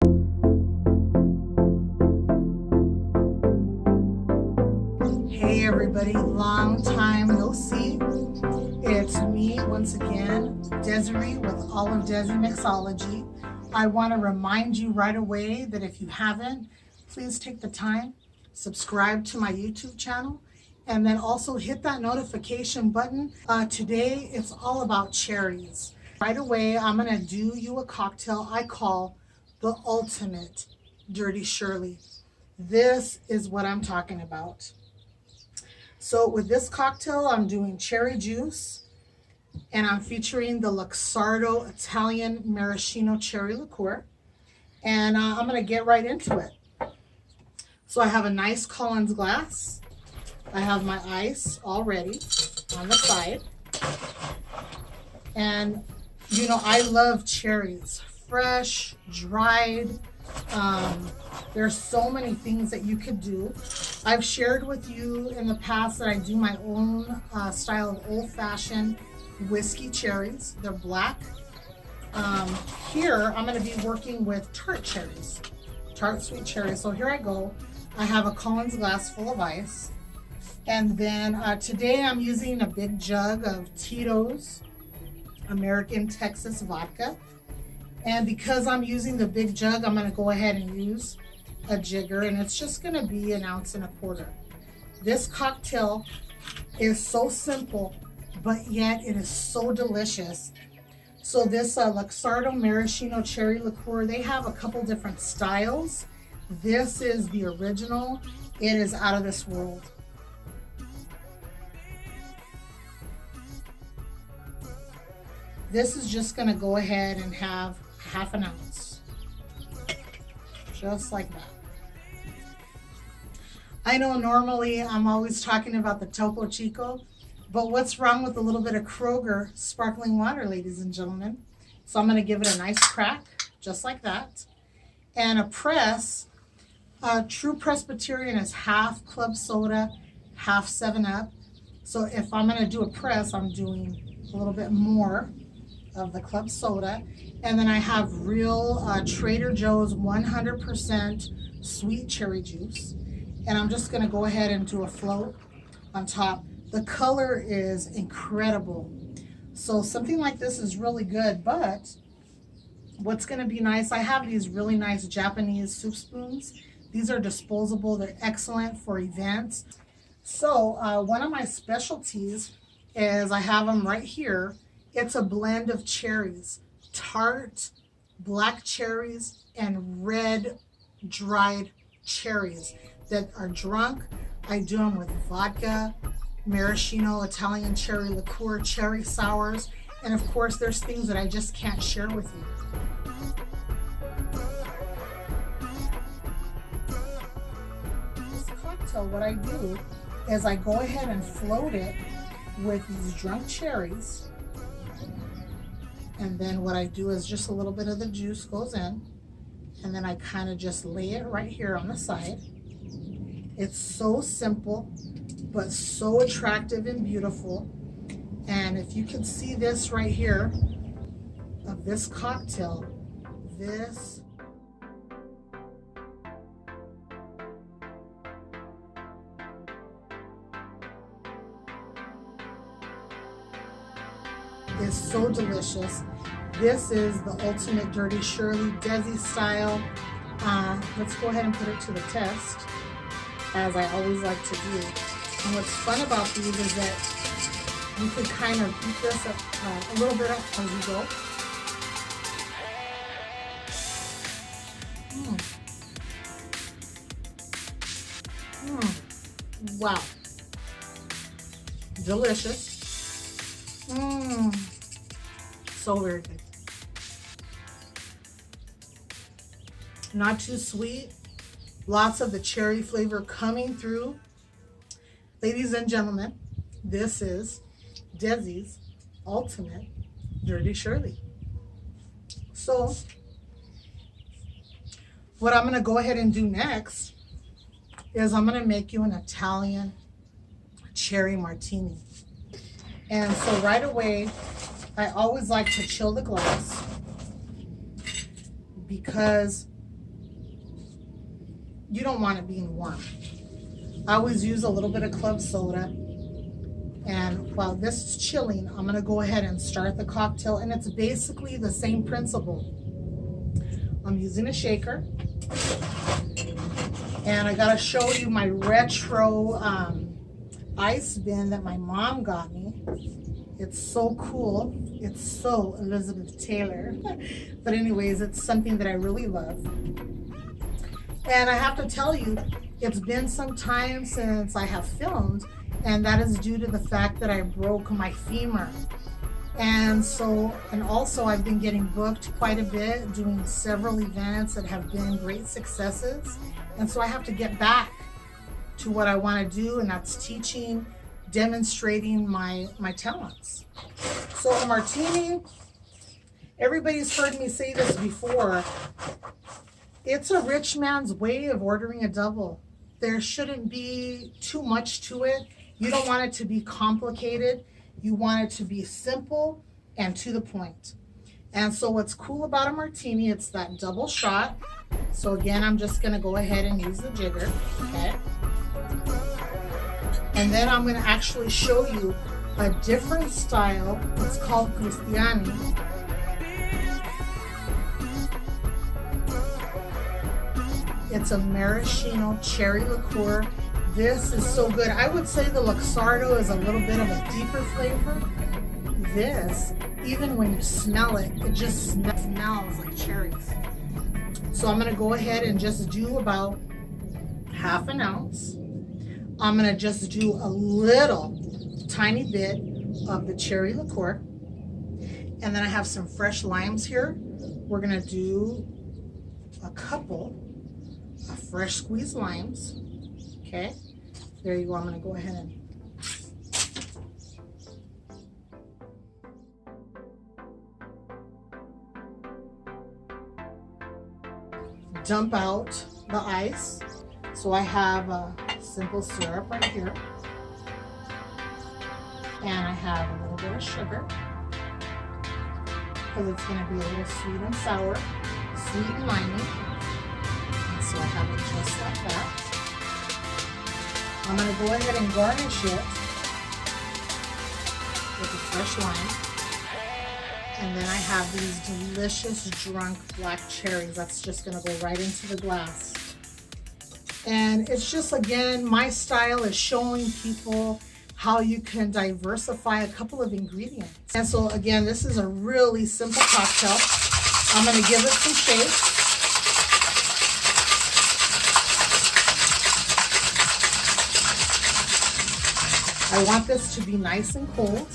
Hey everybody, long time no see. It's me once again, Desiree with all of Desi Mixology. I want to remind you right away that if you haven't, please take the time, subscribe to my YouTube channel, and then also hit that notification button. Today it's all about cherries. Right away, I'm going to do you a cocktail I call the ultimate Dirty Shirley. This is what I'm talking about. So with this cocktail, I'm doing cherry juice, and I'm featuring the Luxardo Italian Maraschino Cherry Liqueur. And I'm going to get right into it. So I have a nice Collins glass. I have my ice all ready on the side. And, you know, I love cherries. Fresh, dried. There's so many things that you could do. I've shared with you in the past that I do my own style of old-fashioned whiskey cherries. They're black. Here I'm going to be working with tart cherries, tart sweet cherries. So here I go. I have a Collins glass full of ice, and then today I'm using a big jug of Tito's American Texas vodka. And because I'm using the big jug, I'm going to go ahead and use a jigger, and it's just going to be 1.25 ounces. This cocktail is so simple, but yet it is so delicious. So this Luxardo Maraschino Cherry Liqueur, they have a couple different styles. This is the original. It is out of this world. This is just going to go ahead and have 1/2 ounce, just like that. I know normally I'm always talking about the Topo Chico, but what's wrong with a little bit of Kroger sparkling water, ladies and gentlemen? So I'm going to give it a nice crack, just like that. And a press, true Presbyterian is 1/2 club soda, 1/2 7-Up. So if I'm going to do a press, I'm doing a little bit more of the club soda. And then I have real Trader Joe's 100% sweet cherry juice. And I'm just going to go ahead and do a float on top. The color is incredible. So something like this is really good. But what's going to be nice, I have these really nice Japanese soup spoons. These are disposable. They're excellent for events. So one of my specialties is I have them right here. It's a blend of cherries, tart, black cherries, and red dried cherries that are drunk. I do them with vodka, maraschino, Italian cherry liqueur, cherry sours, and of course there's things that I just can't share with you. This cocktail, what I do is I go ahead and float it with these drunk cherries. And then what I do is just a little bit of the juice goes in, and then I kind of just lay it right here on the side. It's so simple, but so attractive and beautiful. And if you can see this right here, of this cocktail, this is so delicious. This is the ultimate Dirty Shirley, Desi style. Let's go ahead and put it to the test, as I always like to do. And what's fun about these is that you can kind of eat this a little bit as you go. Wow. Delicious. So very good. Not too sweet. Lots of the cherry flavor coming through. Ladies and gentlemen, this is Desi's ultimate Dirty Shirley. So what I'm going to go ahead and do next is I'm going to make you an Italian cherry martini. And so right away, I always like to chill the glass because you don't want it being warm. I always use a little bit of club soda. And while this is chilling, I'm gonna go ahead and start the cocktail, and it's basically the same principle. I'm using a shaker, and I gotta show you my retro ice bin that my mom got me. It's so cool. It's so Elizabeth Taylor. But anyways, it's something that I really love. And I have to tell you, it's been some time since I have filmed, and that is due to the fact that I broke my femur. And also I've been getting booked quite a bit, doing several events that have been great successes. And so I have to get back to what I want to do, and that's teaching, demonstrating my talents. So a martini, everybody's heard me say this before, it's a rich man's way of ordering a double. There shouldn't be too much to it. You don't want it to be complicated. You want it to be simple and to the point. And so what's cool about a martini, it's that double shot. So again, I'm just gonna go ahead and use the jigger, okay? And then I'm gonna actually show you a different style. It's called Cristiani. It's a maraschino cherry liqueur. This is so good. I would say the Luxardo is a little bit of a deeper flavor. This, even when you smell it, it just smells like cherries. So I'm gonna go ahead and just do about half an ounce. I'm gonna just do a little tiny bit of the cherry liqueur. And then I have some fresh limes here. We're gonna do a couple of fresh squeezed limes. Okay, there you go. I'm gonna go ahead and dump out the ice. So I have a simple syrup right here, and I have a little bit of sugar because it's going to be a little sweet and sour, sweet and limey. And so I have it just like that. I'm going to go ahead and garnish it with a fresh lime. And then I have these delicious drunk black cherries. That's just gonna go right into the glass. And it's just, again, my style is showing people how you can diversify a couple of ingredients. And so again, this is a really simple cocktail. I'm gonna give it some shape. I want this to be nice and cold.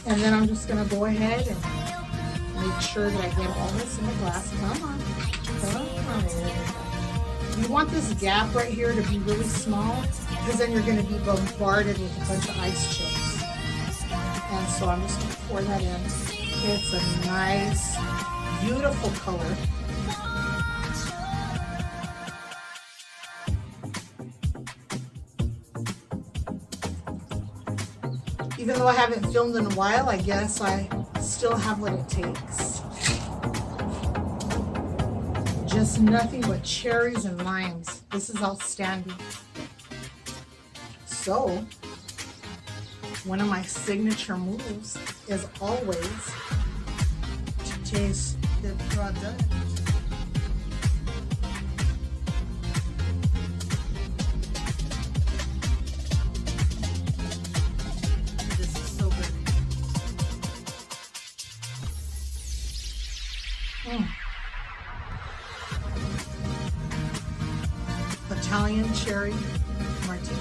And then I'm just gonna go ahead and make sure that I get all this in the glass. Come on, come on. You want this gap right here to be really small, because then you're gonna be bombarded with a bunch of ice chips. And so I'm just gonna pour that in. It's a nice, beautiful color. Even though I haven't filmed in a while, I guess I still have what it takes. Just nothing but cherries and limes. This is outstanding. So, one of my signature moves is always to taste the product. Italian cherry martini.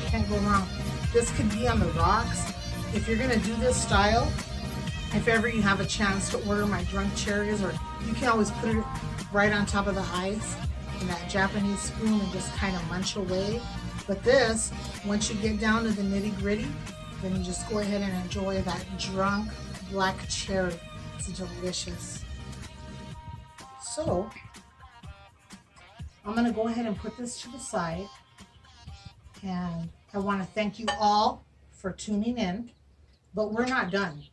Can't go wrong. This could be on the rocks. If you're gonna do this style, if ever you have a chance to order my drunk cherries, or you can always put it right on top of the ice in that Japanese spoon and just kind of munch away. But this, once you get down to the nitty gritty, then you just go ahead and enjoy that drunk black cherry. It's delicious. So, I'm gonna go ahead and put this to the side. And I want to thank you all for tuning in, but we're not done.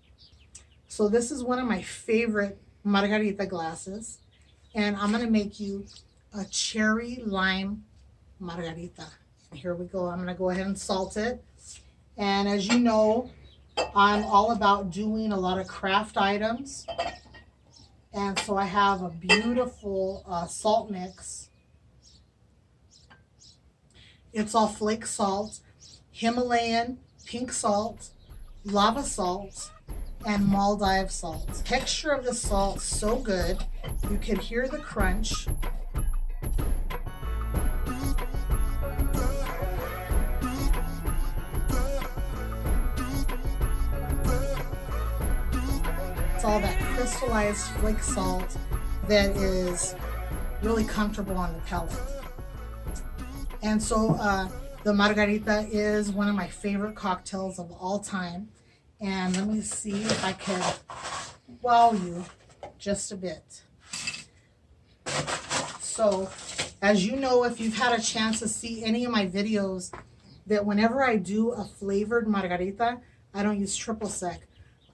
So this is one of my favorite margarita glasses, and I'm going to make you a cherry lime margarita. Here we go. I'm going to go ahead and salt it. And as you know, I'm all about doing a lot of craft items. And so I have a beautiful salt mix. It's all flake salt, Himalayan pink salt, lava salt, and Maldive salt. Texture of the salt so good. You can hear the crunch. It's all that crystallized flake salt that is really comfortable on the palate. And so the margarita is one of my favorite cocktails of all time. And let me see if I can wow you just a bit. So as you know, if you've had a chance to see any of my videos, that whenever I do a flavored margarita, I don't use triple sec.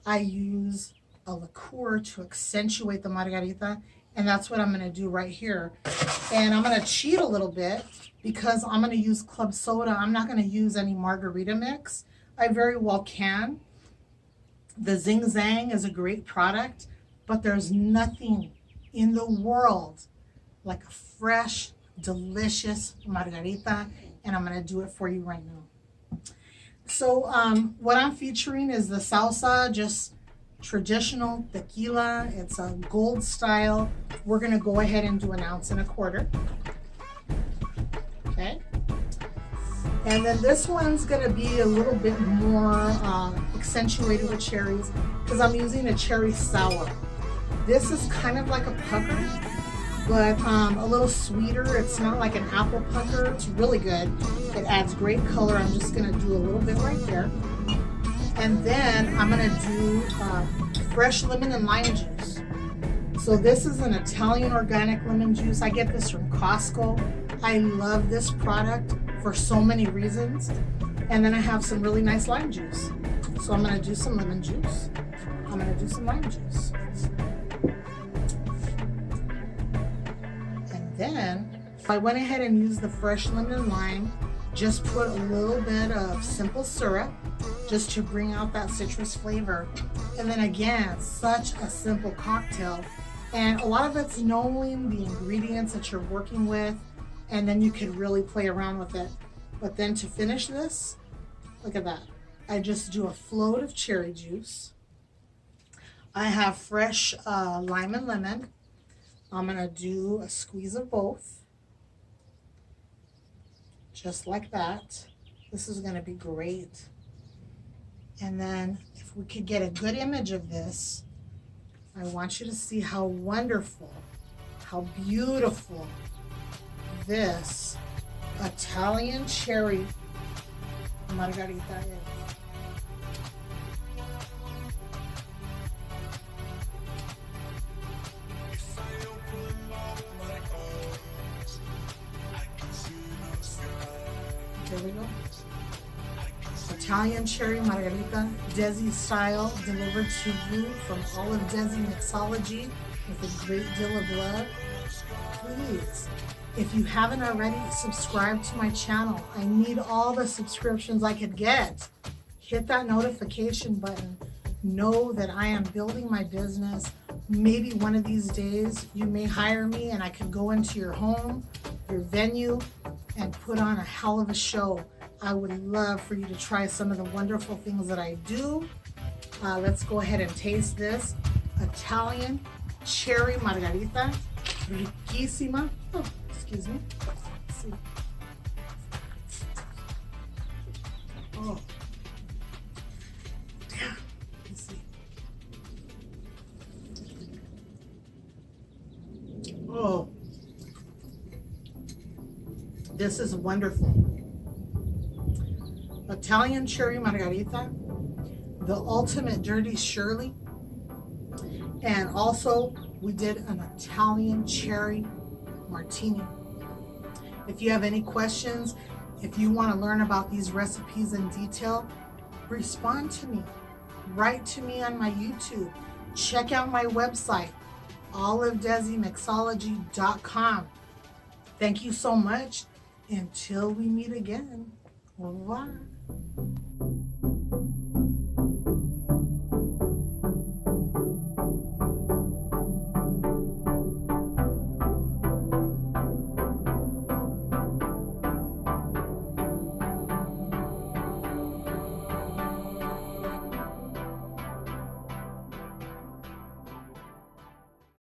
I use a liqueur to accentuate the margarita, and that's what I'm going to do right here. And I'm going to cheat a little bit because I'm going to use club soda. I'm not going to use any margarita mix. I very well can. The Zing Zang is a great product, but there's nothing in the world like a fresh, delicious margarita, and I'm going to do it for you right now. So what I'm featuring is the salsa, just traditional tequila. It's a gold style. We're going to go ahead and do 1.25 ounces. Okay. And then this one's going to be a little bit more accentuated with cherries because I'm using a cherry sour. This is kind of like a pucker, but a little sweeter. It's not like an apple pucker. It's really good. It adds great color. I'm just going to do a little bit right there. And then I'm going to do fresh lemon and lime juice. So this is an Italian organic lemon juice. I get this from Costco. I love this product for so many reasons. And then I have some really nice lime juice. So I'm going to do some lemon juice. I'm going to do some lime juice. And then I went ahead and used the fresh lemon and lime. Just put a little bit of simple syrup just to bring out that citrus flavor. And then again, such a simple cocktail. And a lot of it's knowing the ingredients that you're working with, and then you can really play around with it. But then to finish this, look at that. I just do a float of cherry juice. I have fresh lime and lemon. I'm gonna do a squeeze of both. Just like that. This is gonna be great. And then if we could get a good image of this, I want you to see how wonderful, how beautiful this Italian cherry margarita is. There we go. Italian cherry margarita, Desi style, delivered to you from all of Desi Mixology with a great deal of love. Please, if you haven't already, subscribe to my channel. I need all the subscriptions I could get. Hit that notification button. Know that I am building my business. Maybe one of these days you may hire me and I can go into your home, your venue, and put on a hell of a show. I would love for you to try some of the wonderful things that I do. Let's go ahead and taste this Italian cherry margarita, riquísima. Oh, excuse me. Let's see. Oh, yeah. Let's see. Oh, this is wonderful. Italian cherry margarita, the ultimate dirty Shirley, and also we did an Italian cherry martini. If you have any questions, If you want to learn about these recipes in detail, respond to me. Write to me on my YouTube. Check out my website, olivedesmixology.com. Thank you so much. Until we meet again. Au revoir.